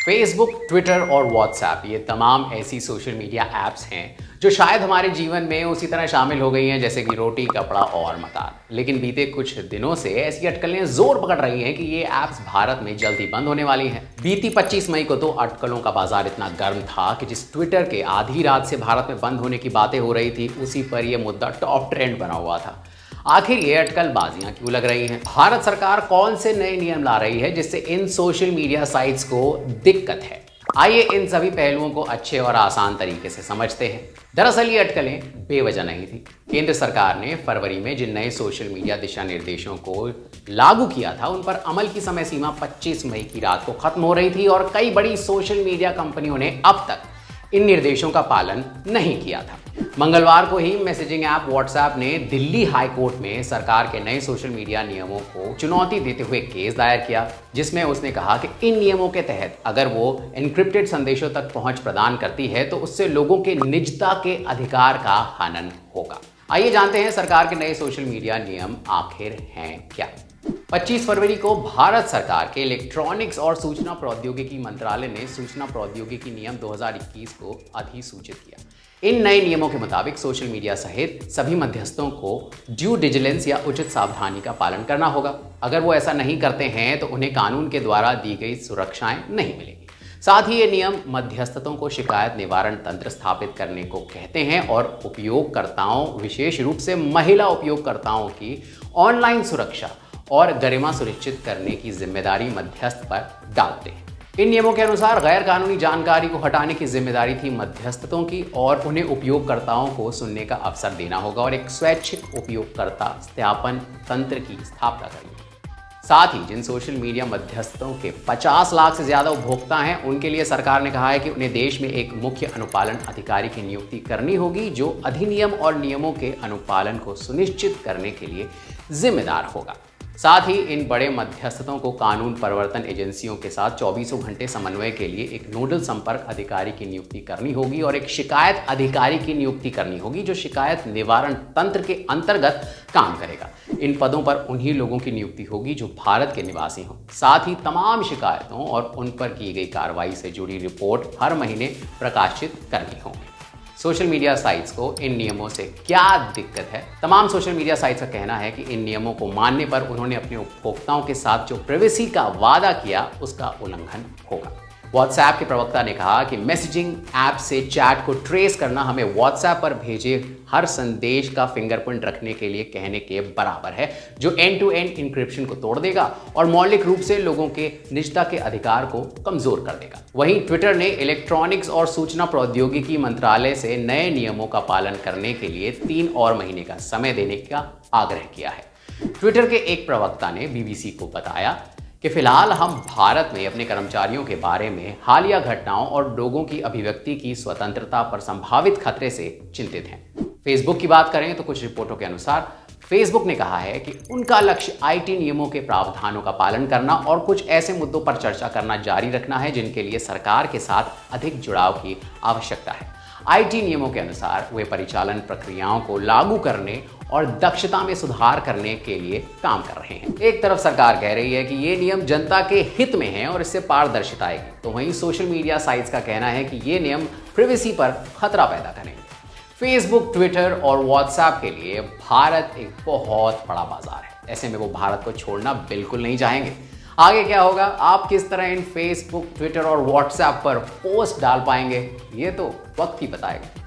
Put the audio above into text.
Facebook, Twitter और WhatsApp ये तमाम ऐसी सोशल मीडिया ऐप्स हैं जो शायद हमारे जीवन में उसी तरह शामिल हो गई हैं जैसे कि रोटी, कपड़ा और मकान। लेकिन बीते कुछ दिनों से ऐसी अटकलें जोर पकड़ रही हैं कि ये ऐप्स भारत में जल्द ही बंद होने वाली हैं। बीती 25 मई को तो अटकलों का बाजार इतना गर्म था कि जिस ट्विटर के आधी रात से भारत में बंद होने की बातें हो रही थी, उसी पर यह मुद्दा टॉप ट्रेंड बना हुआ था। आखिर ये अटकलबाजियां क्यों लग रही हैं? भारत सरकार कौन से नए नियम ला रही है जिससे इन सोशल मीडिया साइट्स को दिक्कत है? आइए इन सभी पहलुओं को अच्छे और आसान तरीके से समझते हैं। दरअसल ये अटकलें बेवजह नहीं थी। केंद्र सरकार ने फरवरी में जिन नए सोशल मीडिया दिशा निर्देशों को लागू किया था, उन पर अमल की समय सीमा 25 मई की रात को खत्म हो रही थी और कई बड़ी सोशल मीडिया कंपनियों ने अब तक इन निर्देशों का पालन नहीं किया था। मंगलवार को ही मैसेजिंग ऐप व्हाट्सएप ने दिल्ली हाई कोर्ट में सरकार के नए सोशल मीडिया नियमों को चुनौती देते हुए केस दायर किया, जिसमें उसने कहा कि इन नियमों के तहत अगर वो एन्क्रिप्टेड संदेशों तक पहुंच प्रदान करती है तो उससे लोगों के निजता के अधिकार का हनन होगा। आइए जानते हैं सरकार के नए सोशल मीडिया नियम आखिर हैं क्या। 25 फरवरी को भारत सरकार के इलेक्ट्रॉनिक्स और सूचना प्रौद्योगिकी मंत्रालय ने सूचना प्रौद्योगिकी नियम 2021 को अधिसूचित किया। इन नए नियमों के मुताबिक सोशल मीडिया सहित सभी मध्यस्थों को ड्यू डिलिजेंस या उचित सावधानी का पालन करना होगा। अगर वो ऐसा नहीं करते हैं तो उन्हें कानून के द्वारा दी गई सुरक्षाएं नहीं मिलेंगी। साथ ही ये नियम मध्यस्थतों को शिकायत निवारण तंत्र स्थापित करने को कहते हैं और उपयोगकर्ताओं, विशेष रूप से महिला उपयोगकर्ताओं की ऑनलाइन सुरक्षा और गरिमा सुनिश्चित करने की जिम्मेदारी मध्यस्थ पर डालते हैं। इन नियमों के अनुसार गैर कानूनी जानकारी को हटाने की जिम्मेदारी थी मध्यस्थतों की और उन्हें उपयोगकर्ताओं को सुनने का अवसर देना होगा और एक स्वैच्छिक उपयोगकर्ता सत्यापन तंत्र की स्थापना करनी होगी। साथ ही जिन सोशल मीडिया मध्यस्थों के 50 लाख से ज्यादा उपभोक्ता हैं, उनके लिए सरकार ने कहा है कि उन्हें देश में एक मुख्य अनुपालन अधिकारी की नियुक्ति करनी होगी जो अधिनियम और नियमों के अनुपालन को सुनिश्चित करने के लिए जिम्मेदार होगा। साथ ही इन बड़े मध्यस्थतों को कानून प्रवर्तन एजेंसियों के साथ 24 घंटे समन्वय के लिए एक नोडल संपर्क अधिकारी की नियुक्ति करनी होगी और एक शिकायत अधिकारी की नियुक्ति करनी होगी जो शिकायत निवारण तंत्र के अंतर्गत काम करेगा। इन पदों पर उन्हीं लोगों की नियुक्ति होगी जो भारत के निवासी हों। साथ ही तमाम शिकायतों और उन पर की गई कार्रवाई से जुड़ी रिपोर्ट हर महीने प्रकाशित करनी होगी। सोशल मीडिया साइट्स को इन नियमों से क्या दिक्कत है? तमाम सोशल मीडिया साइट्स का कहना है कि इन नियमों को मानने पर उन्होंने अपने उपभोक्ताओं के साथ जो प्राइवेसी का वादा किया उसका उल्लंघन होगा। व्हाट्सएप के प्रवक्ता ने कहा कि मैसेजिंग ऐप से चैट को ट्रेस करना हमें व्हाट्सएप पर भेजे हर संदेश का फिंगरप्रिंट रखने के लिए कहने के बराबर है, जो एंड टू एंड इंक्रिप्शन को तोड़ देगा और मौलिक रूप से लोगों के निजता के अधिकार को कमजोर कर देगा। वहीं ट्विटर ने इलेक्ट्रॉनिक्स और सूचना प्रौद्योगिकी मंत्रालय से नए नियमों का पालन करने के लिए 3 और महीने का समय देने का आग्रह किया है। ट्विटर के एक प्रवक्ता ने बीबीसी को बताया कि फिलहाल हम भारत में अपने कर्मचारियों के बारे में हालिया घटनाओं और लोगों की अभिव्यक्ति की स्वतंत्रता पर संभावित खतरे से चिंतित हैं। फेसबुक की बात करें तो कुछ रिपोर्टों के अनुसार फेसबुक ने कहा है कि उनका लक्ष्य आईटी नियमों के प्रावधानों का पालन करना और कुछ ऐसे मुद्दों पर चर्चा करना जारी रखना है जिनके लिए सरकार के साथ अधिक जुड़ाव की आवश्यकता है। आईटी नियमों के अनुसार वे परिचालन प्रक्रियाओं को लागू करने और दक्षता में सुधार करने के लिए काम कर रहे हैं। एक तरफ सरकार कह रही है कि ये नियम जनता के हित में हैं और इससे पारदर्शिता आएगी, तो वहीं सोशल मीडिया साइट्स का कहना है कि ये नियम प्राइवेसी पर खतरा पैदा करेंगे। फेसबुक, ट्विटर और व्हाट्सएप के लिए भारत एक बहुत बड़ा बाजार है। ऐसे में वो भारत को छोड़ना बिल्कुल नहीं चाहेंगे। आगे क्या होगा, आप किस तरह इन फेसबुक, ट्विटर और व्हाट्सएप पर पोस्ट डाल पाएंगे, ये तो वक्त ही बताएगा।